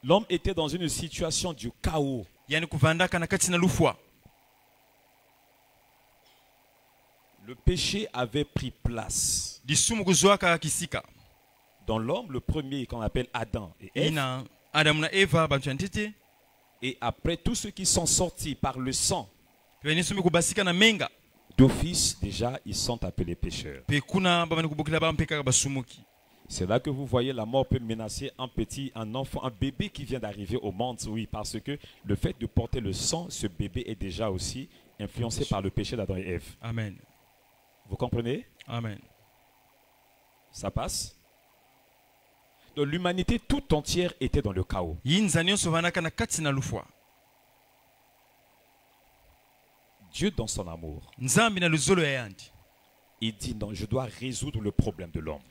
L'homme était dans une situation du chaos. Le péché avait pris place. Dans l'homme, le premier qu'on appelle Adam et Ève. Et après, tous ceux qui sont sortis par le sang, d'office, déjà, ils sont appelés pécheurs. C'est là que vous voyez la mort peut menacer un enfant, un bébé qui vient d'arriver au monde. Oui, parce que le fait de porter le sang, ce bébé est déjà aussi influencé par le péché d'Adam et Ève. Amen. Vous comprenez? Amen. Ça passe? Donc l'humanité tout entière était dans le chaos. Dieu dans son amour, il dit non, je dois résoudre le problème de l'homme.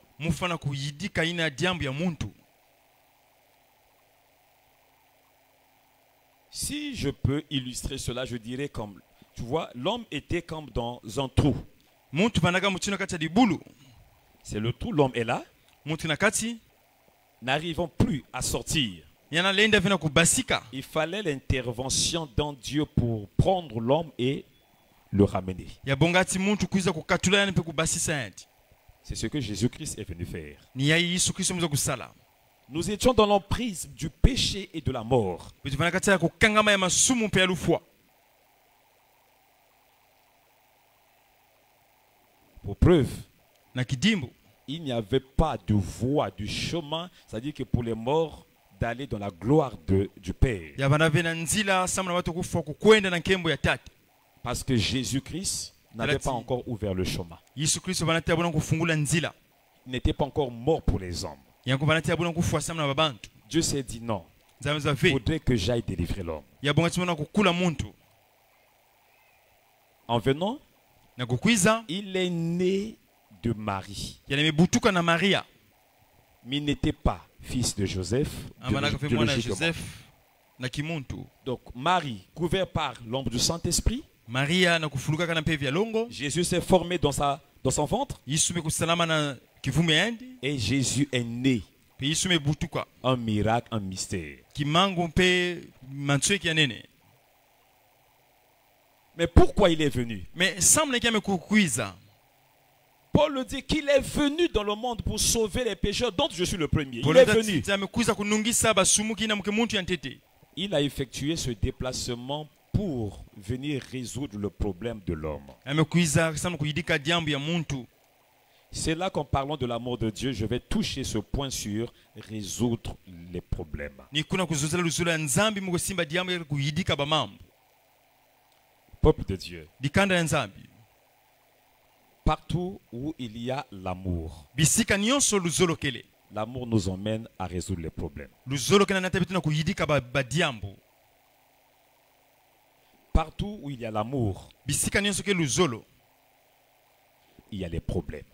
Si je peux illustrer cela, je dirais comme, tu vois, l'homme était comme dans un trou. C'est le trou, l'homme est là. N'arrivons plus à sortir. Il fallait l'intervention d'un Dieu pour prendre l'homme et le ramener. C'est ce que Jésus-Christ est venu faire. Nous étions dans l'emprise du péché et de la mort. Pour preuve, il n'y avait pas de voie, du chemin, c'est-à-dire que pour les morts, d'aller dans la gloire du Père. Parce que Jésus-Christ n'avait pas encore ouvert le chemin. Il n'était pas encore mort pour les hommes. Dieu s'est dit non. Il faudrait que j'aille délivrer l'homme. En venant, il est né de Marie. Mais il n'était pas fils de Joseph. Donc Marie, couverte par l'ombre du Saint-Esprit, Jésus s'est formé dans son ventre. Et Jésus est né. Un miracle, un mystère. Mais pourquoi il est venu? Paul le dit qu'il est venu dans le monde pour sauver les pécheurs, dont je suis le premier. Il est venu. Il a effectué ce déplacement pour venir résoudre le problème de l'homme. C'est là qu'en parlant de l'amour de Dieu, je vais toucher ce point sur résoudre les problèmes. Peuple de Dieu. Partout où il y a l'amour, l'amour nous emmène à résoudre les problèmes. Partout où il y a l'amour, il y a les problèmes.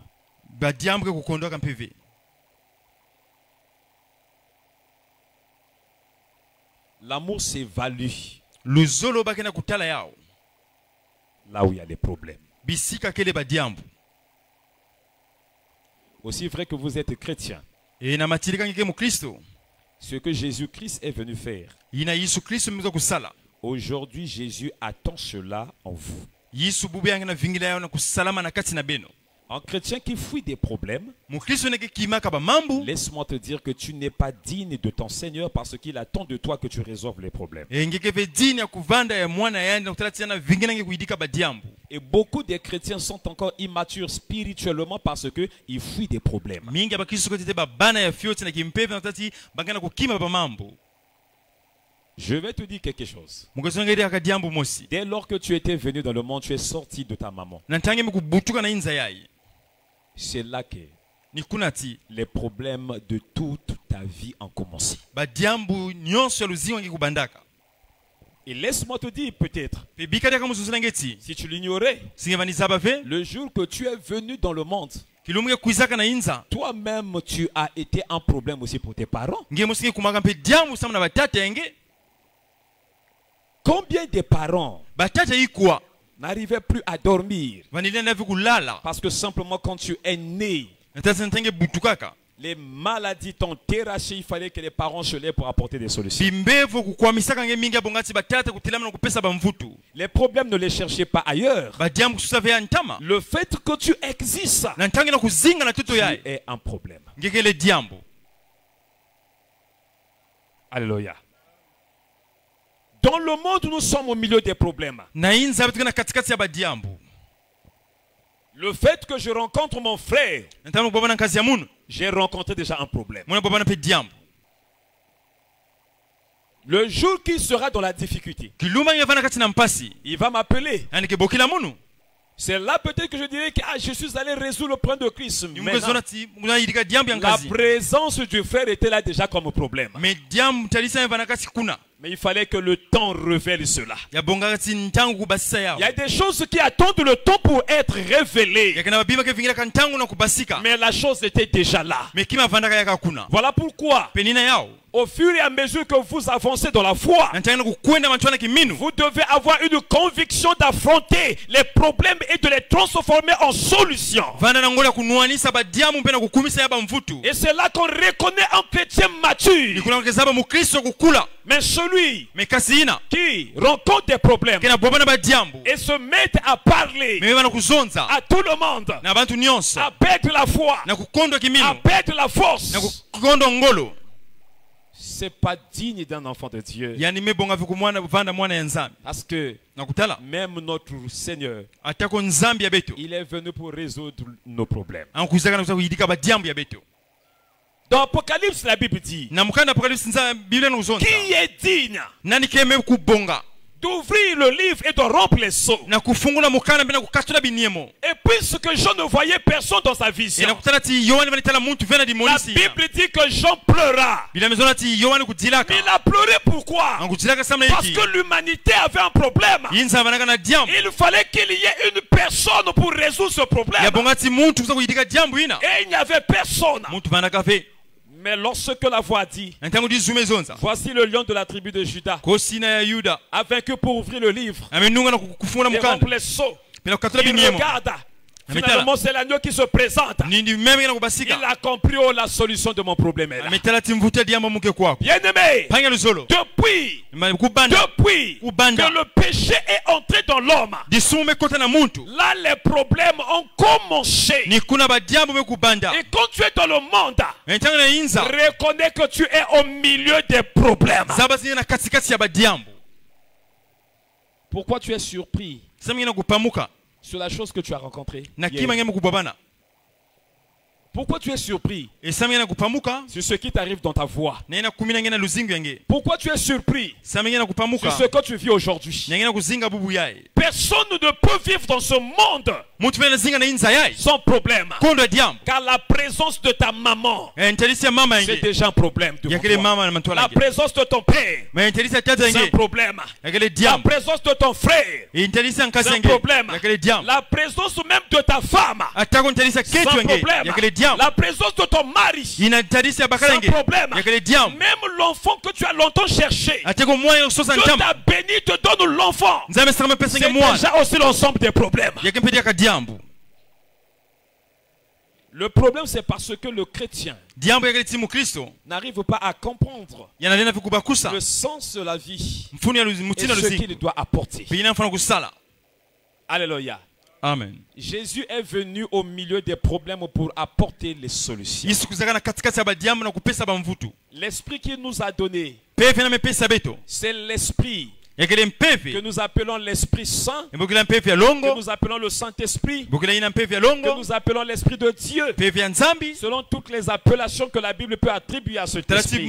L'amour s'évalue là où il y a les problèmes. Aussi vrai que vous êtes chrétien, ce que Jésus-Christ est venu faire, aujourd'hui Jésus attend cela en vous. Un chrétien qui fuit des problèmes, laisse-moi te dire que tu n'es pas digne de ton Seigneur parce qu'il attend de toi que tu résolves les problèmes. Et beaucoup de chrétiens sont encore immatures spirituellement parce qu'ils fuient des problèmes. Je vais te dire quelque chose. Dès lors que tu étais venu dans le monde, tu es sorti de ta maman. C'est là que les problèmes de toute ta vie ont commencé. Et laisse-moi te dire peut-être, si tu l'ignorais, le jour que tu es venu dans le monde, toi-même tu as été un problème aussi pour tes parents. Combien de parents n'arrivaient plus à dormir parce que simplement quand tu es né, Les maladies t'ont terrassé, il fallait que les parents se lèvent pour apporter des solutions. Les problèmes ne les cherchez pas ailleurs. Le fait que tu existes, tu es un problème. Alléluia. Dans le monde, nous sommes au milieu des problèmes. Le fait que je rencontre mon frère, j'ai rencontré déjà un problème. Le jour qu'il sera dans la difficulté, il va m'appeler. C'est là peut-être que je dirais que je suis allé résoudre le problème de Christ. La présence du frère était là déjà comme problème. Mais il fallait que le temps révèle cela. Il y a des choses qui attendent le temps pour être révélées. Mais la chose était déjà là. Voilà pourquoi, au fur et à mesure que vous avancez dans la foi, vous devez avoir une conviction d'affronter les problèmes et de les transformer en solutions. Et c'est là qu'on reconnaît un chrétien mature. Mais celui qui rencontre des problèmes et se met à parler à tout le monde, à perdre la foi, à perdre la force, c'est pas digne d'un enfant de Dieu. Parce que même notre Seigneur, il est venu pour résoudre nos problèmes. Dans Apocalypse, la Bible dit, qui est digne d'ouvrir le livre et de rompre les sceaux? Et puisque Jean ne voyait personne dans sa vision, la Bible dit que Jean pleura. Il a pleuré pourquoi? Parce que l'humanité avait un problème. Il fallait qu'il y ait une personne pour résoudre ce problème. Et il n'y avait personne. Mais lorsque la voix dit, voici le lion de la tribu de Juda, a vaincu pour ouvrir le livre et rompre les sceaux, il regarde. Finalement, c'est l'agneau qui se présente. Il a compris la solution de mon problème est là. Bien-aimé, depuis que le péché est entré dans l'homme, là les problèmes ont commencé. Et quand tu es dans le monde, reconnais que tu es au milieu des problèmes. Pourquoi tu es surpris sur la chose que tu as rencontrée? Pourquoi tu es surpris sur ce qui t'arrive dans ta voie? Pourquoi tu es surpris sur ce que tu vis aujourd'hui? Personne ne peut vivre dans ce monde sans problème. Car la présence de ta maman, c'est déjà un problème. La présence de ton père, c'est un problème. La présence de ton frère, c'est un problème. La présence même de ta femme, c'est un problème. La présence de ton mari, c'est un problème. Même l'enfant que tu as longtemps cherché, Dieu t'a béni, te donne l'enfant. C'est déjà aussi l'ensemble des problèmes. Le problème, c'est parce que le chrétien n'arrive pas à comprendre le sens de la vie et ce qu'il doit apporter. Alléluia. Amen. Jésus est venu au milieu des problèmes pour apporter les solutions. L'esprit qu'il nous a donné, c'est l'esprit que nous appelons l'Esprit Saint, que nous appelons le Saint-Esprit, que nous appelons l'Esprit de Dieu, selon toutes les appellations que la Bible peut attribuer à cet esprit.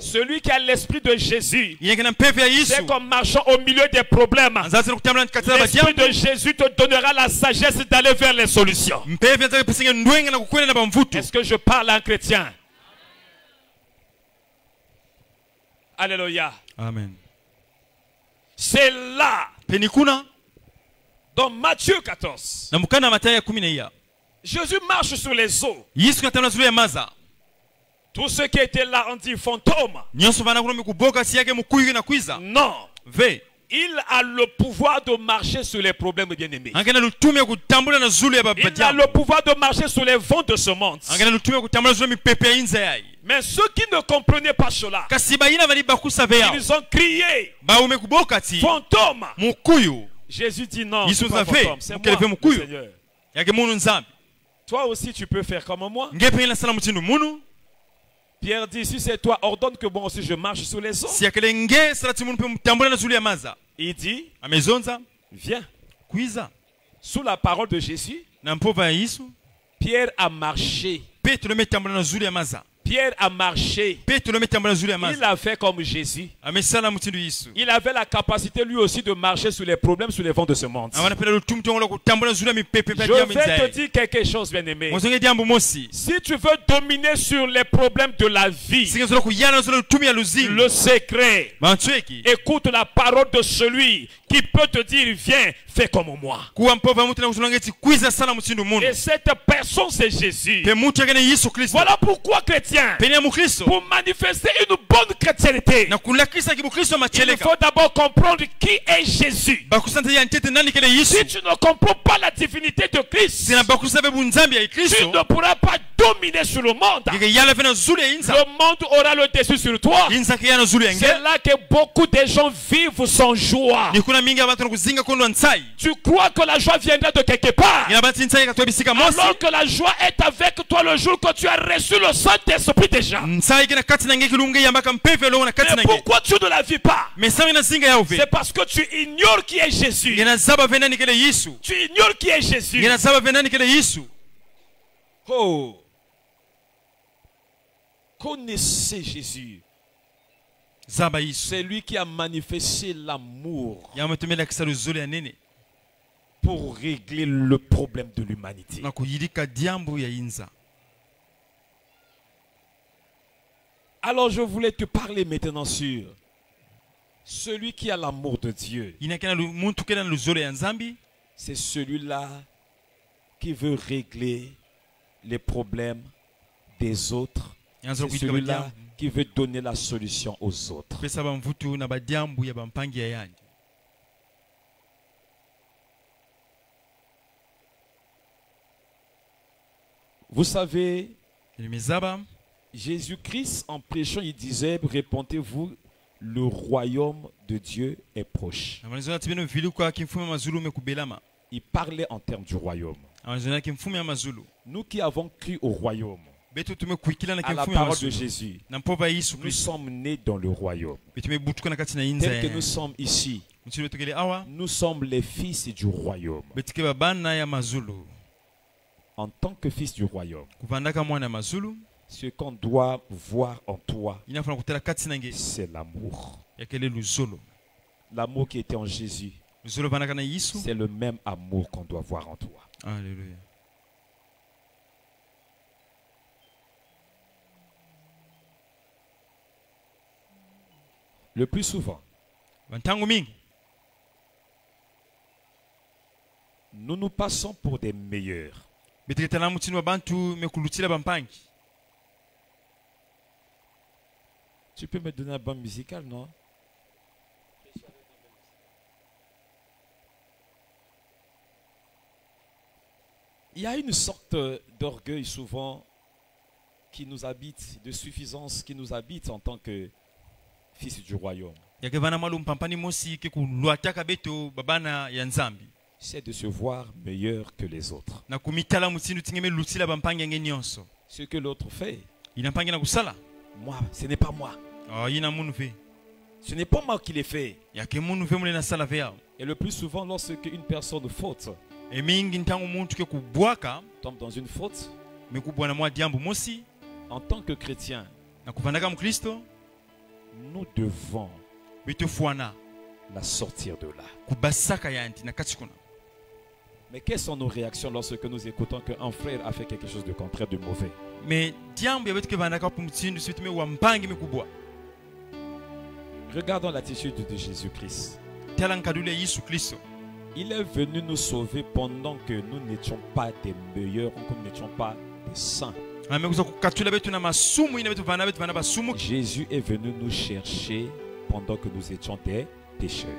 Celui qui a l'Esprit de Jésus, c'est comme marchant au milieu des problèmes. L'Esprit de Jésus te donnera la sagesse d'aller vers les solutions. Est-ce que je parle à un chrétien? Alléluia. Amen. C'est là, dans Matthieu 14, Jésus marche sur les eaux. Tous ceux qui étaient là ont dit fantôme. Non. Il a le pouvoir de marcher sur les problèmes, bien-aimés. Il a le pouvoir de marcher sur les vents de ce monde. Mais ceux qui ne comprenaient pas cela, ils ont crié fantôme. Jésus dit non, c'est pas fantôme, c'est moi, le Seigneur. Toi aussi tu peux faire comme moi. Pierre dit, si c'est toi, ordonne que moi aussi je marche sur les eaux. Il dit, viens. Sous la parole de Jésus, Pierre a marché. Pierre a marché. Il a fait comme Jésus. Il avait la capacité lui aussi de marcher sur les problèmes, sur les vents de ce monde. Je vais te dire quelque chose, bien-aimé. Si tu veux dominer sur les problèmes de la vie, le secret, écoute la parole de celui qui peut te dire, viens, fais comme moi. Et cette personne, c'est Jésus. Voilà pourquoi, chrétien, pour manifester une bonne chrétienté, il faut d'abord comprendre qui est Jésus. Si tu ne comprends pas la divinité de Christ, tu ne pourras pas dominer sur le monde. Le monde aura le dessus sur toi. C'est là que beaucoup de gens vivent sans joie. Tu crois que la joie viendra de quelque part, alors que la joie est avec toi le jour que tu as reçu le Saint-Esprit déjà. Mais pourquoi tu ne la vis pas? C'est parce que tu ignores qui est Jésus. Tu ignores qui est Jésus. Oh, connaissez Jésus. C'est lui qui a manifesté l'amour pour régler le problème de l'humanité. Alors je voulais te parler maintenant sur celui qui a l'amour de Dieu. C'est celui-là qui veut régler les problèmes des autres. C'est celui-là qui veut donner la solution aux autres. Vous savez, Jésus-Christ, en prêchant, il disait, répondez-vous, le royaume de Dieu est proche. Il parlait en termes du royaume. Nous qui avons cru au royaume, à la parole de Jésus, nous sommes nés dans le royaume. Tel que nous sommes ici, nous sommes les fils du royaume. En tant que fils du royaume, ce qu'on doit voir en toi, c'est l'amour. L'amour qui était en Jésus, c'est le même amour qu'on doit voir en toi. Alléluia. Le plus souvent, nous nous passons pour des meilleurs. Tu peux me donner un bande musicale, non? Il y a une sorte d'orgueil souvent qui nous habite, de suffisance qui nous habite en tant que fils du royaume. C'est de se voir meilleur que les autres. Ce que l'autre fait, moi, ce n'est pas moi. Ce n'est pas moi qui l'ai fait. Et le plus souvent, lorsque une personne faute, tombe dans une faute, en tant que chrétien, nous devons la sortir de là. Mais quelles sont nos réactions lorsque nous écoutons qu'un frère a fait quelque chose de contraire, de mauvais? Regardons l'attitude de Jésus-Christ. Il est venu nous sauver pendant que nous n'étions pas des meilleurs, que nous n'étions pas des saints. Jésus est venu nous chercher pendant que nous étions des pécheurs.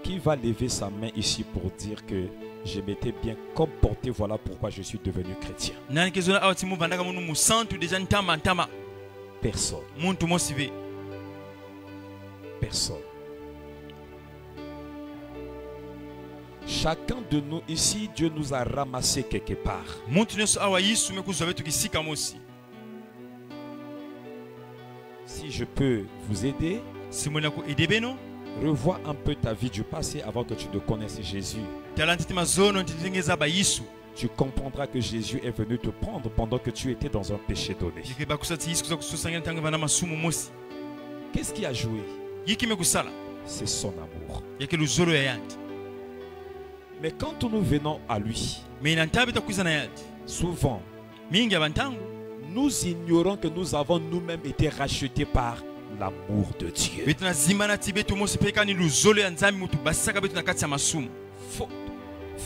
Qui va lever sa main ici pour dire que je m'étais bien comporté, voilà pourquoi je suis devenu chrétien? Personne. Personne. Chacun de nous ici, Dieu nous a ramassés quelque part. Si je peux vous aider, revois un peu ta vie du passé avant que tu ne connaisses Jésus. Tu comprendras que Jésus est venu te prendre pendant que tu étais dans un péché donné. Qu'est-ce qui a joué? C'est son amour. Mais quand nous venons à lui, souvent, nous ignorons que nous avons nous-mêmes été rachetés par l'amour de Dieu.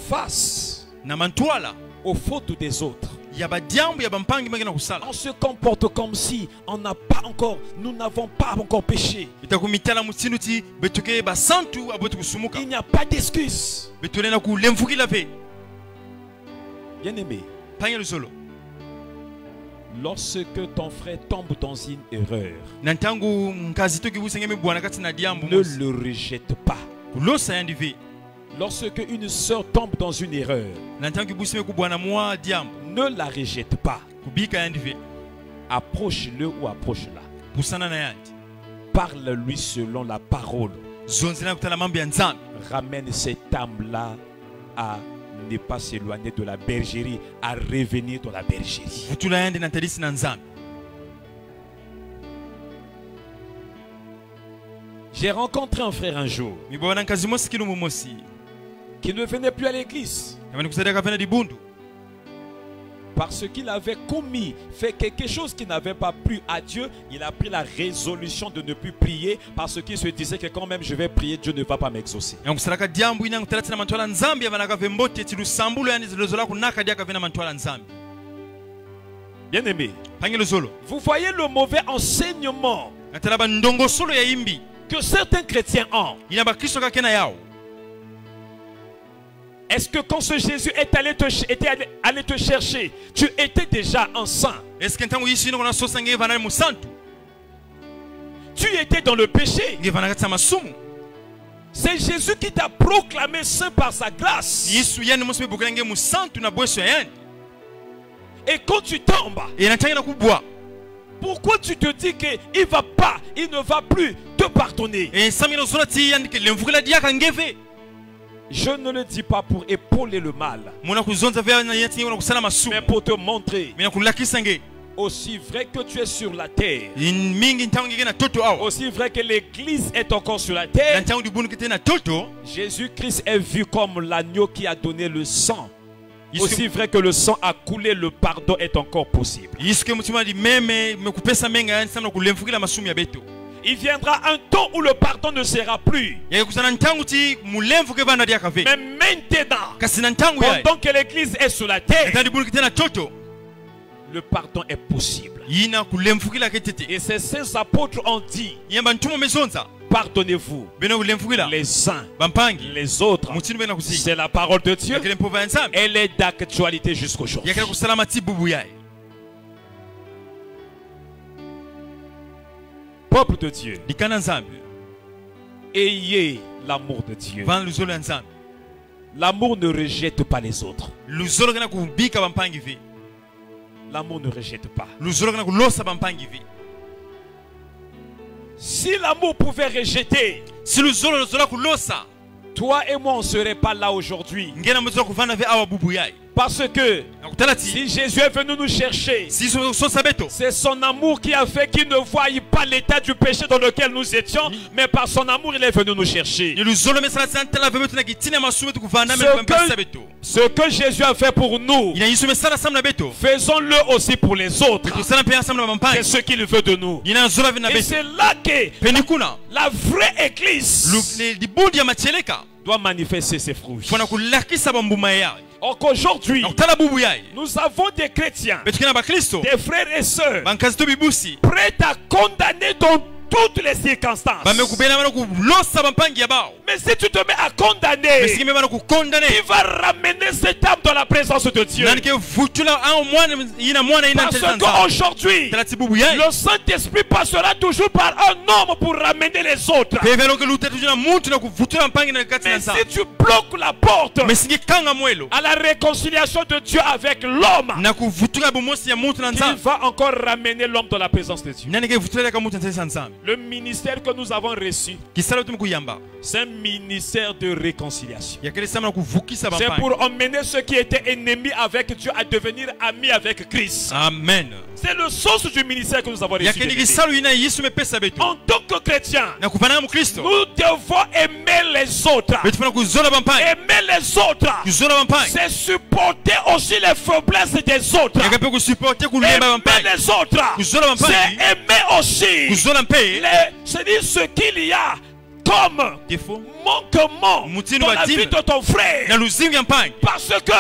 Face aux fautes des autres, on se comporte comme si nous n'avons pas encore péché. Il n'y a pas d'excuse. Bien-aimé, lorsque ton frère tombe dans une erreur, ne le rejette pas. Lorsque une sœur tombe dans une erreur, ne la rejette pas. Approche-le ou approche-la. Parle-lui selon la parole. Ramène cette âme-là à ne pas s'éloigner de la bergerie, à revenir dans la bergerie. J'ai rencontré un frère un jour qui ne venait plus à l'église parce qu'il avait fait quelque chose qui n'avait pas plu à Dieu. Il a pris la résolution de ne plus prier parce qu'il se disait que quand même je vais prier, Dieu ne va pas m'exaucer. Bien aimé, vous voyez le mauvais enseignement que certains chrétiens ont. Est-ce que quand ce Jésus était allé te chercher, tu étais déjà un saint? Tu étais dans le péché. C'est Jésus qui t'a proclamé saint par sa grâce. Et quand tu tombes, pourquoi tu te dis qu'il ne va plus te pardonner? Je ne le dis pas pour épauler le mal, mais pour te montrer. Aussi vrai que tu es sur la terre, aussi vrai que l'église est encore sur la terre, Jésus-Christ est vu comme l'agneau qui a donné le sang. Aussi vrai que le sang a coulé, le pardon est encore possible. Il viendra un temps où le pardon ne sera plus. Mais maintenant, pendant que l'église est sur la terre, le pardon est possible. Et ces saints apôtres ont dit: pardonnez-vous les uns les autres. C'est la parole de Dieu. Elle est d'actualité jusqu'aujourd'hui. Peuple de Dieu, ayez l'amour de Dieu. L'amour ne rejette pas les autres. L'amour ne rejette pas. Si l'amour pouvait rejeter, toi et moi on ne serait pas là aujourd'hui. Parce que si Jésus est venu nous chercher, c'est son amour qui a fait qu'il ne voyait pas l'état du péché dans lequel nous étions, mais par son amour il est venu nous chercher. Ce que Jésus a fait pour nous, faisons-le aussi pour les autres. C'est ce qu'il veut de nous. Et c'est là que la vraie église doit manifester ses fruits. Or qu'aujourd'hui, nous avons des chrétiens, des frères et sœurs, prêts à condamner toutes les circonstances. Mais si tu te mets à condamner, il va ramener cette âme dans la présence de Dieu. Parce qu'aujourd'hui, le Saint-Esprit passera toujours par un homme pour ramener les autres. Mais si tu bloques la porte à la réconciliation de Dieu avec l'homme, il va encore ramener l'homme dans la présence de Dieu. Le ministère que nous avons reçu, c'est un ministère de réconciliation. C'est pour emmener ceux qui étaient ennemis avec Dieu à devenir amis avec Christ. Amen. C'est le sens du ministère que nous avons reçu. En tant que chrétiens, nous devons aimer les autres. Aimer les autres, c'est supporter aussi les faiblesses des autres. Aimer les autres, c'est aimer aussi c'est-à-dire ce qu'il y a comme manquement dans la vie de ton frère. Parce que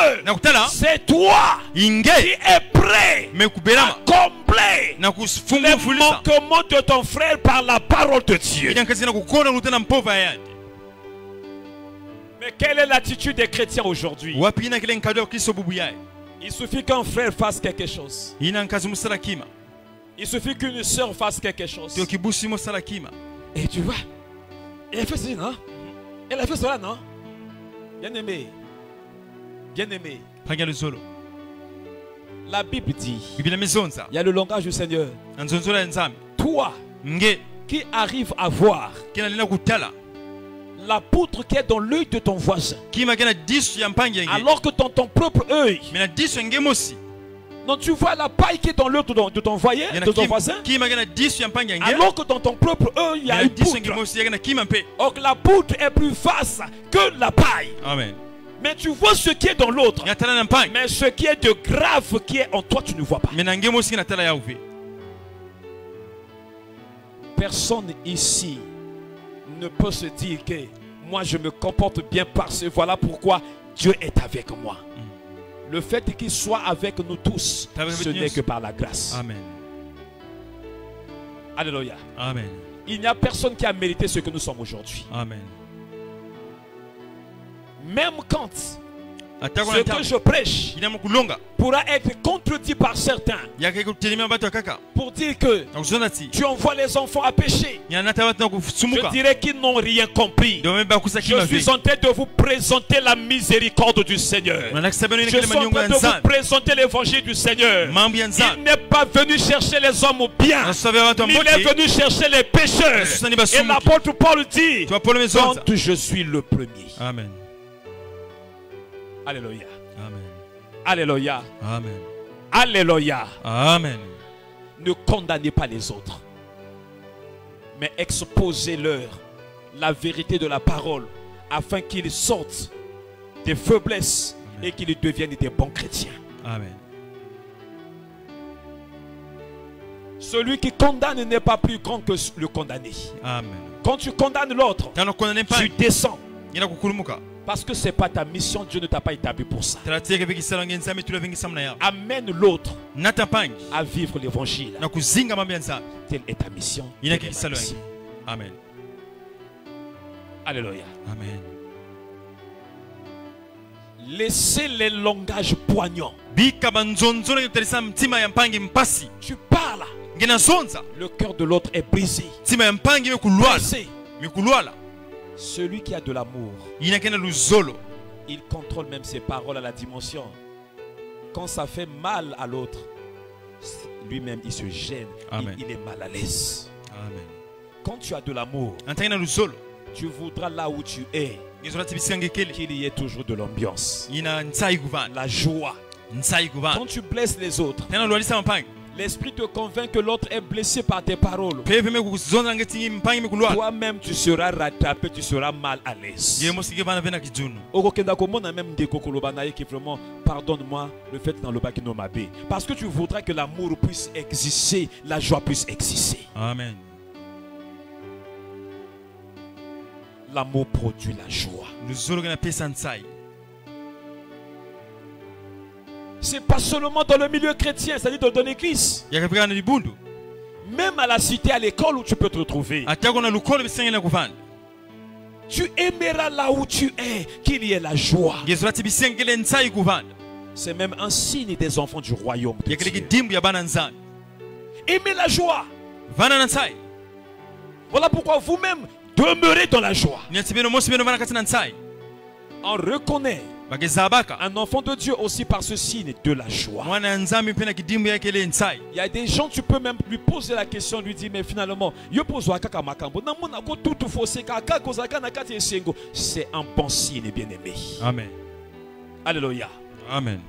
c'est toi qui es prêt à combler les manquements de ton frère par la parole de Dieu. Mais quelle est l'attitude des chrétiens aujourd'hui? Il suffit qu'un frère fasse quelque chose. Il suffit qu'une soeur fasse quelque chose. Et tu vois, elle a fait cela, non? Elle a fait cela, non? Bien aimé. Bien aimé. La Bible dit, il y a le langage du Seigneur. Toi qui arrives à voir la poutre qui est dans l'œil de ton voisin, alors que dans ton propre œil, non, tu vois la paille qui est dans l'œil de ton voisin, alors que dans ton propre œil, il y a une poutre. Or, la poutre est plus vaste que la paille. Amen. Mais tu vois ce qui est dans l'autre. Mais ce qui est de grave qui est en toi, tu ne vois pas. Personne ici ne peut se dire que moi je me comporte bien parce que voilà pourquoi Dieu est avec moi. Le fait qu'il soit avec nous tous, ce n'est que par la grâce. Amen. Alléluia. Amen. Il n'y a personne qui a mérité ce que nous sommes aujourd'hui. Amen. Même quand ce que je prêche pourra être contredit par certains pour dire que tu envoies les enfants à pécher, je dirais qu'ils n'ont rien compris. Je suis en train de vous présenter la miséricorde du Seigneur. Je suis en train de vous présenter l'évangile du Seigneur. Il n'est pas venu chercher les hommes bien, il est venu chercher les pécheurs. Et l'apôtre Paul dit, quand je suis le premier. Amen. Alléluia. Amen. Alléluia. Amen. Alléluia. Amen. Ne condamnez pas les autres, mais exposez-leur la vérité de la parole afin qu'ils sortent des faiblesses. Amen. Et qu'ils deviennent des bons chrétiens. Amen. Celui qui condamne n'est pas plus grand que le condamné. Amen. Quand tu condamnes l'autre, tu descends. Parce que ce n'est pas ta mission, Dieu ne t'a pas établi pour ça. Amène l'autre à vivre l'évangile. Telle est ta mission. Amen. Alléluia. Amen. Laissez les langages poignants. Tu parles. Le cœur de l'autre est brisé. Brisé. Celui qui a de l'amour, il contrôle même ses paroles à la dimension. Quand ça fait mal à l'autre, lui-même il se gêne. Il est mal à l'aise. Quand tu as de l'amour, tu voudras là où tu es qu'il y ait toujours de l'ambiance, la joie. Quand tu blesses les autres, l'esprit te convainc que l'autre est blessé par tes paroles. Toi-même tu seras rattrapé, tu seras mal à l'aise. Pardonne-moi le fait dans le bas qui m'a bé. Parce que tu voudras que l'amour puisse exister, la joie puisse exister. Amen. L'amour produit la joie. C'est pas seulement dans le milieu chrétien, c'est-à-dire dans l'église, Même à la cité, à l'école où tu peux te retrouver. Tu aimeras là où tu es qu'il y ait la joie. C'est même un signe des enfants du royaume de Dieu. Aimez la joie. Voilà pourquoi vous-même demeurez dans la joie. On reconnaît un enfant de Dieu aussi par ce signe de la joie. Il y a des gens, tu peux même lui poser la question, lui dire, mais finalement, c'est un bon signe, bien-aimé. Amen. Alléluia. Amen.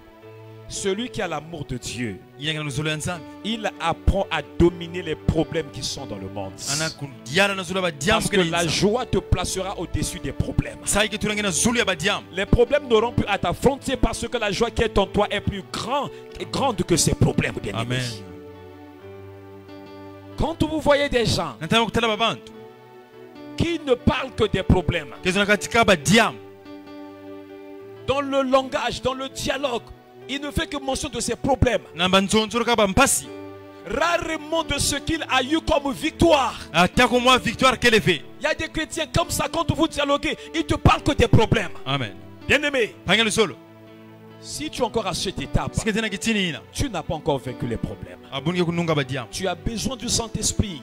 Celui qui a l'amour de Dieu, il apprend à dominer les problèmes qui sont dans le monde. Parce que la joie te placera au-dessus des problèmes. Les problèmes n'auront plus à t'affronter parce que la joie qui est en toi est plus grande que ces problèmes. Amen. Quand vous voyez des gens qui ne parlent que des problèmes, dans le langage, dans le dialogue, il ne fait que mention de ses problèmes. Rarement de ce qu'il a eu comme victoire. Il y a des chrétiens comme ça, quand vous dialoguez, ils ne te parlent que des problèmes. Amen. Bien-aimé, si tu es encore à cette étape, tu n'as pas encore vaincu les problèmes. Tu as besoin du Saint-Esprit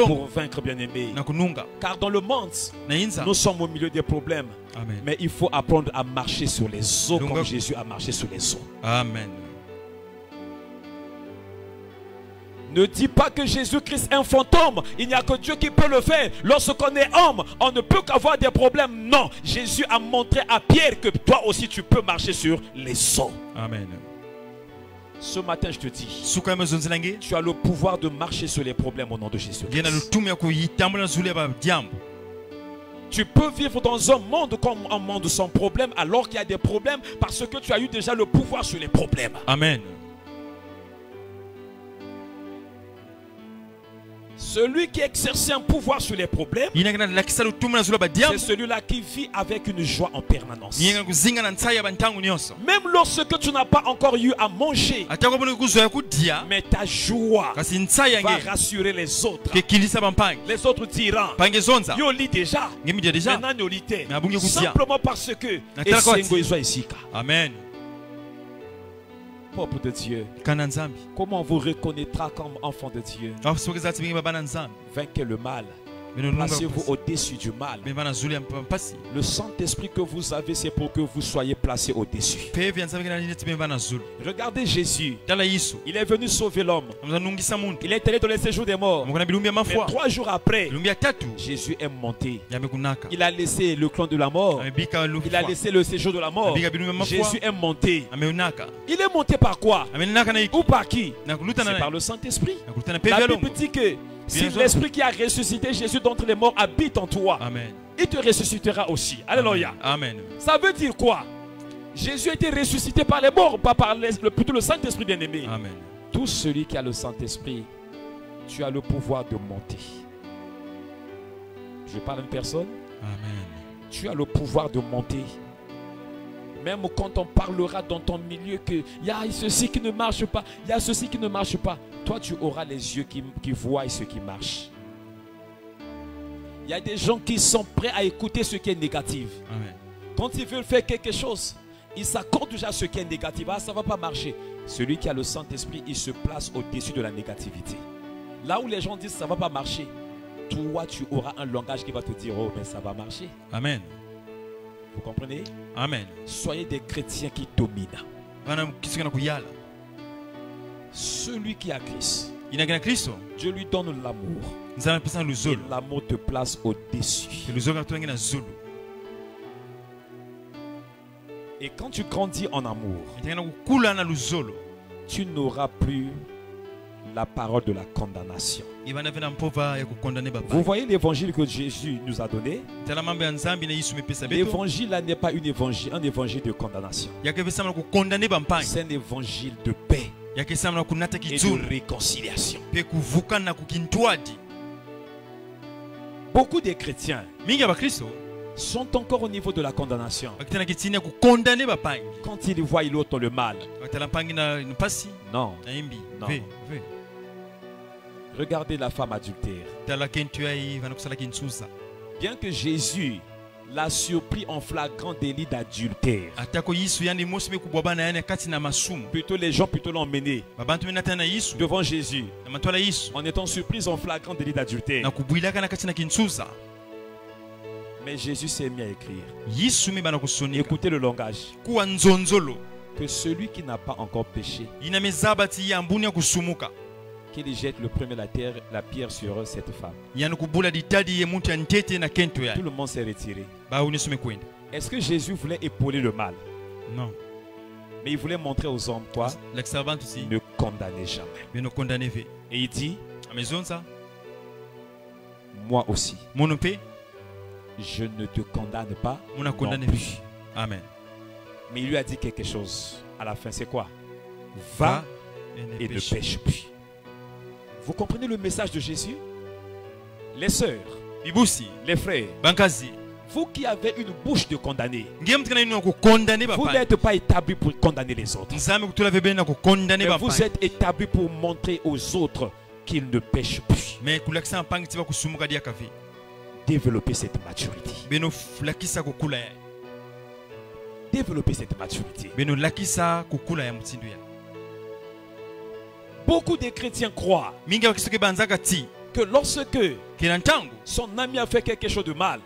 pour vaincre, bien-aimé. Car dans le monde, nous sommes au milieu des problèmes. Amen. Mais il faut apprendre à marcher sur les eaux comme Jésus a marché sur les eaux. Amen. Ne dis pas que Jésus-Christ est un fantôme. Il n'y a que Dieu qui peut le faire. Lorsqu'on est homme, on ne peut qu'avoir des problèmes. Non, Jésus a montré à Pierre que toi aussi tu peux marcher sur les eaux. Amen. Ce matin, je te dis, tu as le pouvoir de marcher sur les problèmes au nom de Jésus. Tu peux vivre dans un monde comme un monde sans problème alors qu'il y a des problèmes parce que tu as eu déjà le pouvoir sur les problèmes. Amen. Celui qui exerce un pouvoir sur les problèmes, c'est celui-là qui vit avec une joie en permanence. Même lorsque tu n'as pas encore eu à manger, mais ta joie va rassurer les autres. Les autres diront, yo lit déjà, maintenant yo lit. Simplement parce que Amen. Peuple de Dieu, comment vous reconnaîtra comme enfant de Dieu? Vainquez le mal. Placez-vous au-dessus du mal. Le Saint-Esprit que vous avez, c'est pour que vous soyez placés au-dessus. Regardez Jésus. Il est venu sauver l'homme. Il est allé dans les séjours des morts. Mais 3 jours après, Jésus est monté. Il a laissé le clan de la mort. Il a laissé le séjour de la mort. Jésus est monté. Il est monté par quoi? Ou par qui? C'est par le Saint-Esprit. La Bible dit que si l'Esprit qui a ressuscité Jésus d'entre les morts habite en toi, Amen, il te ressuscitera aussi. Alléluia. Amen. Ça veut dire quoi? Jésus a été ressuscité par les morts, pas par plutôt le Saint-Esprit bien-aimé. Amen. Tout celui qui a le Saint-Esprit, tu as le pouvoir de monter. Je parle à une personne. Amen. Tu as le pouvoir de monter. Même quand on parlera dans ton milieu qu'il y a ceci qui ne marche pas, il y a ceci qui ne marche pas, toi tu auras les yeux qui voient ce qui marche. Il y a des gens qui sont prêts à écouter ce qui est négatif. Amen. Quand ils veulent faire quelque chose, ils s'accordent déjà à ce qui est négatif. Ah, ça ne va pas marcher. Celui qui a le Saint-Esprit, il se place au-dessus de la négativité. Là où les gens disent ça ne va pas marcher, toi tu auras un langage qui va te dire oh mais ça va marcher. Amen. Vous comprenez? Amen. Soyez des chrétiens qui dominent. Celui qui a Christ, Dieu lui donne l'amour. Et l'amour te place au-dessus. Et quand tu grandis en amour, tu n'auras plus la parole de la condamnation. Vous voyez l'évangile que Jésus nous a donné? L'évangile n'est pas un évangile de condamnation. C'est un évangile de paix et de réconciliation. Beaucoup de chrétiens sont encore au niveau de la condamnation. Quand ils voient l'autre le mal, non. Regardez la femme adultère. Bien que Jésus l'a surpris en flagrant délit d'adultère, plutôt les gens l'ont emmené devant Jésus en étant surpris en flagrant délit d'adultère. Mais Jésus s'est mis à écrire. Écoutez le langage. Que celui qui n'a pas encore péché, qu'il jette le premier la pierre sur cette femme. Tout le monde s'est retiré. Est-ce que Jésus voulait épauler le mal? Non. Mais il voulait montrer aux hommes quoi? Ne condamnez jamais. Et il dit, moi aussi, je ne te condamne pas non plus. Amen. Mais il lui a dit quelque chose. À la fin, c'est quoi? Va et ne pêche plus. Vous comprenez le message de Jésus? Les sœurs, les frères, vous qui avez une bouche de condamner, vous n'êtes pas établis pour condamner les autres. Mais vous êtes établis pour montrer aux autres qu'ils ne pêchent plus. Développer cette maturité. Développer cette maturité. Beaucoup de chrétiens croient que lorsque son ami a fait quelque chose de mal,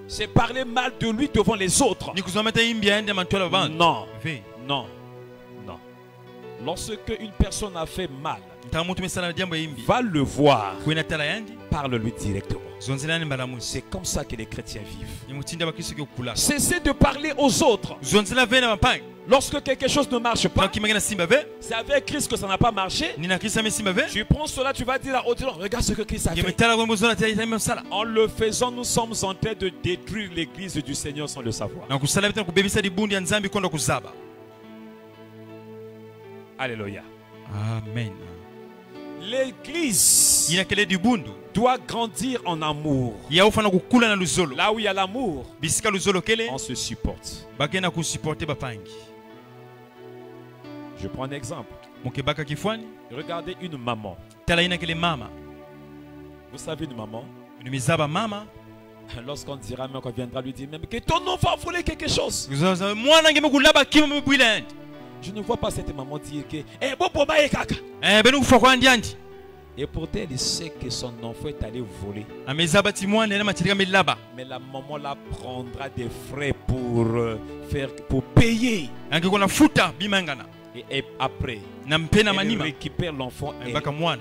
c'est parler mal de lui devant les autres. Non, non, non. Lorsque une personne a fait mal, va le voir, parle-lui directement. C'est comme ça que les chrétiens vivent. Cessez de parler aux autres. Lorsque quelque chose ne marche pas, c'est avec Christ que ça n'a pas marché. Tu prends cela, tu vas dire à autre, regarde ce que Christ a fait. En le faisant, nous sommes en train de détruire l'église du Seigneur sans le savoir. Alléluia. Amen. L'église doit grandir en amour. Là où il y a l'amour, on se supporte. Je prends un exemple. Regardez une maman. Vous savez une maman, lorsqu'on dira, mais qu'on viendra lui dire même que ton enfant a volé quelque chose, je ne vois pas cette maman dire que et pourtant elle sait que son enfant est allé voler. Mais la maman la prendra des frais pour payer. Et après, elle récupère l'enfant,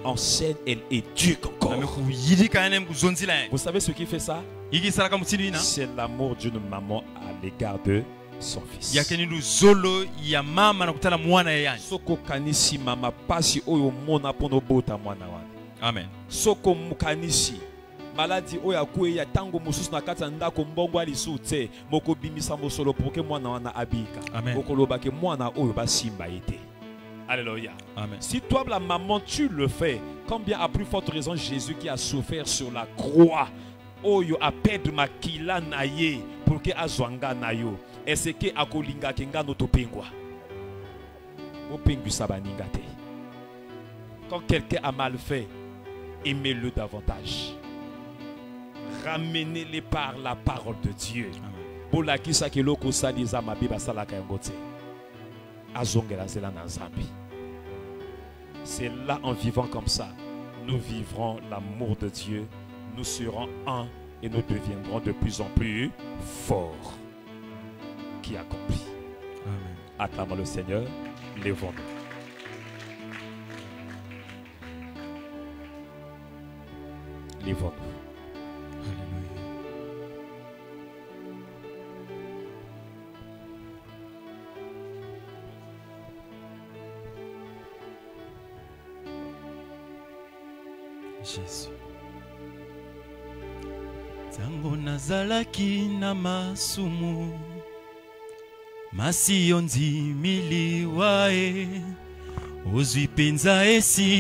en scène, elle éduque encore. Vous savez ce qui fait ça? C'est l'amour d'une maman à l'égard de son fils. Soko kanisi mama pasi oyo mona pono bota mwana wana. Amen. Soko mukanisi maladi oyo akuye ya tango mususu na kati ndako mbongo ali sute moko bimisa mosolo pour que mwana wana abika. Okoloba ke mwana oyo basimba ete. Alléluia. Amen. Si toi la maman tu le fais, combien à plus forte raison Jésus qui a souffert sur la croix oyo a perdre makila naye pour que azwanga nayo. Est-ce que akolinga kenga no topengwa? Opengwisa baninga te. Quand quelqu'un a mal fait, aimez-le davantage. Ramenez-les par la parole de Dieu. Bola kisa keloko saliza mabiba salaka yangote. Azongela zela na nzambi. C'est là en vivant comme ça, nous vivrons l'amour de Dieu. Nous serons un et nous deviendrons de plus en plus forts. Qui accomplit. Amen. Acclamons le Seigneur, lèvons-nous. Lèvons-nous. Jésus. Tango nazalaki na masumu masi yonzi miliwae ozwi penza esi